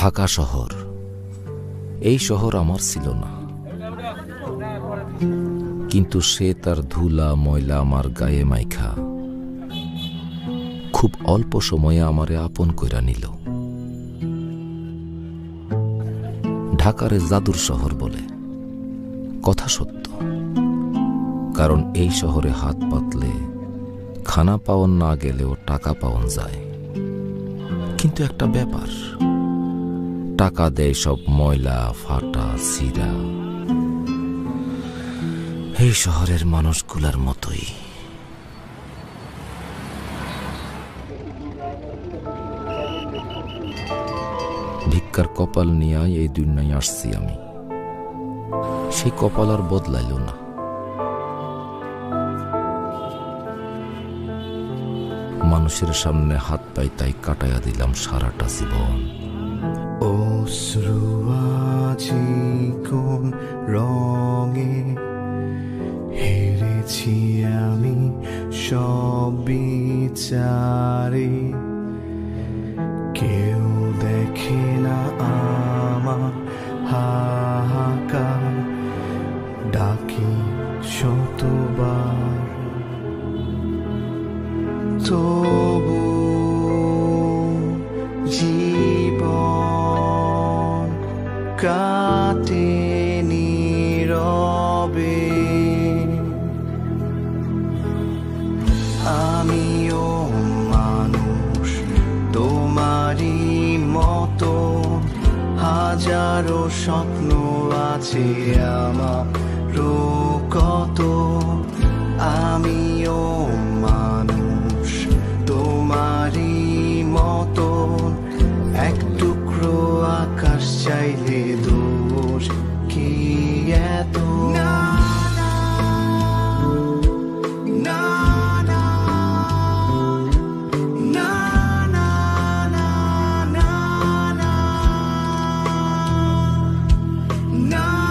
ঢাকা শহর, এই শহর আমার ছিল না, কিন্তু সে তার ধুলা ময়লা আমার গায়ে মাইখা খুব অল্প সময়ে আমারে আপন কইরা নিল। ঢাকারে জাদুর শহর বলে, কথা সত্য, কারণ এই শহরে হাত পাতলে খানা পাওয়ান না গেলেও টাকা পাওয়ান যায়। কিন্তু একটা ব্যাপার, টাকা দেয় সব ময়লা ফাটা ছিঁড়া, এই শহরের মানুষগুলার মতোই। ভিক্ষার কপাল নিয়ে এই দুনিয়ায় আসছি আমি, সেই কপাল আর বদলাইল না। মানুষের সামনে হাত পাই তাই কাটাইয়া দিলাম সারাটা জীবন। অশ্রু আজি কোন রঙে হেরেছি আমি সব বিচারে, কেউ দেখে না আমার হাহাকার, ডাকি শতবার তবু জীবন কাটে নীরবে। আমিও মানুষ তোমারই মতো, হাজারো স্বপ্ন আছে আমারও কত। আমিও মানুষ তোমারই মতো, এক টুকরো আকাশ চাইলে দোষ কি এত?